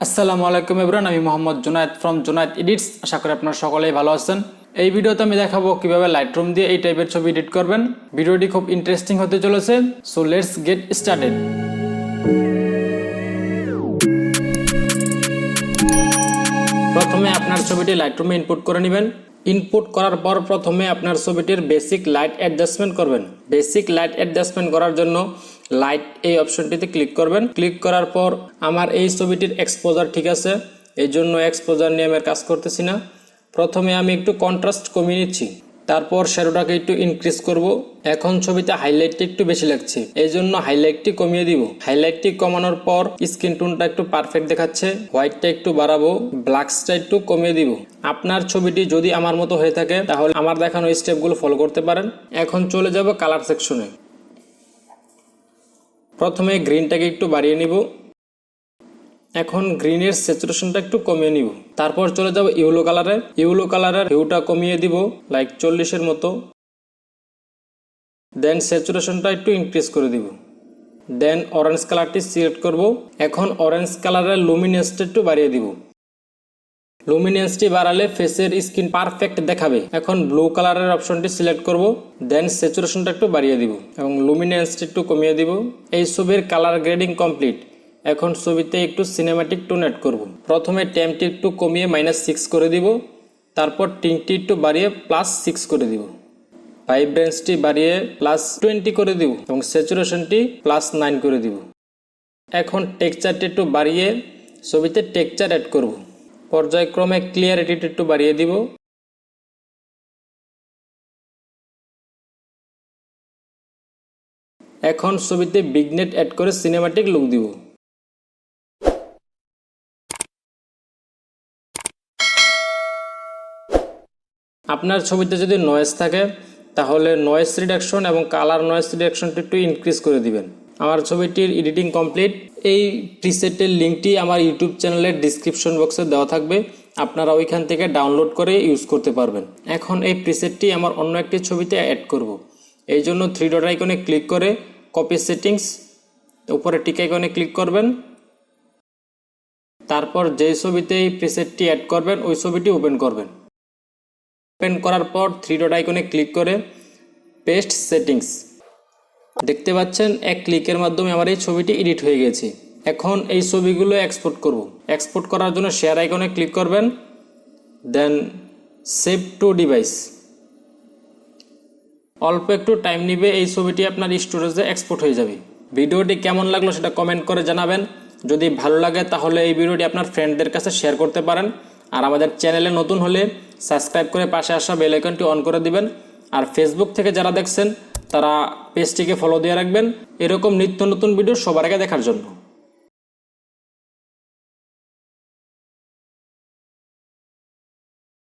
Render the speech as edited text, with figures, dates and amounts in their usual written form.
আসসালামু আলাইকুম এভরিওয়ান, আমি মোহাম্মদ জোনায়েদ ফ্রম জোনায়েদ এডিটস। আশা করি আপনারা সকলেই ভালো আছেন। এই ভিডিওতে আমি দেখাবো কিভাবে লাইটরুম দিয়ে এই টাইপের ছবি এডিট করবেন। ভিডিওটি খুব ইন্টারেস্টিং হতে চলেছে, সো লেটস গেট স্টার্টেড। প্রথমে আপনার ছবিটি লাইটরুমে ইনপুট করে নেবেন। ইনপুট করার পর প্রথমে আপনার ছবিটির বেসিক লাইট অ্যাডজাস্টমেন্ট করবেন। বেসিক লাইট অ্যাডজাস্টমেন্ট করার জন্য লাইট এই অপশনটিতে ক্লিক করবেন। ক্লিক করার পর আমার এই ছবিটির এক্সপোজার ঠিক আছে, এই জন্য এক্সপোজার নিয়ে আমি কাজ করতেছি না। প্রথমে আমি একটু কন্ট্রাস্ট কমিয়ে নিচ্ছি, তারপর শ্যাডোটাকে একটু ইনক্রিজ করব। এখন ছবিতে হাইলাইটটি একটু বেশি লাগছে, এই জন্য হাইলাইটটি কমিয়ে দিব। হাইলাইটটি কমানোর পর স্কিন টোনটা একটু পারফেক্ট দেখাচ্ছে, হোয়াইটটা একটু বাড়াবো, ব্ল্যাকসটা একটু কমিয়ে দিব। আপনার ছবিটি যদি আমার মতো হয়ে থাকে তাহলে আমার দেখানো স্টেপগুলো ফলো করতে পারেন। এখন চলে যাব কালার সেকশনে। প্রথমে গ্রিনটাকে একটু বাড়িয়ে নিব। এখন গ্রিনের স্যাচুরেশনটা একটু কমিয়ে নিব। তারপর চলে যাব ইয়েলো কালারে। ইয়েলো কালারের হিউটা কমিয়ে দিব লাইক 40-এর মতো। দেন স্যাচুরেশনটা একটু ইনক্রিজ করে দিব। দেন অরেঞ্জ কালারটি সিলেক্ট করব। এখন অরেঞ্জ কালারের লুমিনেন্সটা একটু বাড়িয়ে দিব। লুমিনেন্সটি বাড়ালে ফেসের স্কিন পারফেক্ট দেখাবে। এখন ব্লু কালারের অপশনটি সিলেক্ট করব। দেন স্যাচুরেশনটা একটু বাড়িয়ে দিব এবং লুমিনেন্সটি একটু কমিয়ে দিব। এই ছবির কালার গ্রেডিং কমপ্লিট। এখন ছবিতে একটু সিনেম্যাটিক টোন অ্যাড করব। প্রথমে টেম্পটি একটু কমিয়ে -6 করে দিব, তারপর টিংটি একটু বাড়িয়ে +6 করে দিব, ভাইব্রেন্সটি বাড়িয়ে +20 করে দিব এবং স্যাচুরেশনটি +9 করে দিব। এখন টেক্সচারটি একটু বাড়িয়ে ছবিতে টেক্সচার অ্যাড করব। পর্যায়ক্রমে ক্লিয়ারিটিটি একটু বাড়িয়ে দিব। এখন ছবিতে বিগনেট অ্যাড করে সিনেম্যাটিক লুক দিব। আপনার ছবিতে যদি নয়েজ থাকে তাহলে নয়েজ রিডাকশন এবং কালার নয়েজ রিডাকশনটি একটু ইনক্রিজ করে দিবেন। আমার ছবিটির এডিটিং কমপ্লিট। এই প্রিসেটের লিঙ্কটি আমার ইউটিউব চ্যানেলের ডিসক্রিপশন বক্সে দেওয়া থাকবে, আপনারা ওইখান থেকে ডাউনলোড করে ইউজ করতে পারবেন। এখন এই প্রিসেটটি আমার অন্য একটি ছবিতে অ্যাড করব। এই জন্য 3 ডট আইকনে ক্লিক করে কপি সেটিংস, উপরে টিক আইকনে ক্লিক করবেন। তারপর যেই ছবিতে এই প্রিসেটটি অ্যাড করবেন ওই ছবিটি ওপেন করবেন। ওপেন করার পর 3 ডট আইকনে ক্লিক করে পেস্ট সেটিংস। দেখতে পাচ্ছেন এক ক্লিকের মাধ্যমে আমার এই ছবিটি এডিট হয়ে গেছে। এখন এই ছবিগুলো এক্সপোর্ট করব। এক্সপোর্ট করার জন্য শেয়ার আইকনে ক্লিক করবেন, দেন সেভ টু ডিভাইস। অল্প একটু টাইম নিবে, এই ছবিটি আপনার স্টোরেজে এক্সপোর্ট হয়ে যাবে। ভিডিওটি কেমন লাগলো সেটা কমেন্ট করে জানাবেন। যদি ভালো লাগে তাহলে এই ভিডিওটি আপনার ফ্রেন্ডদের কাছে শেয়ার করতে পারেন। আর আমাদের চ্যানেলে নতুন হলে সাবস্ক্রাইব করে পাশে আসা বেল আইকনটি অন করে দিবেন। আর ফেসবুক থেকে যারা দেখছেন তারা পেজটিকে ফলো দিয়ে রাখবেন এরকম নিত্য নতুন ভিডিও সবার আগে দেখার জন্য।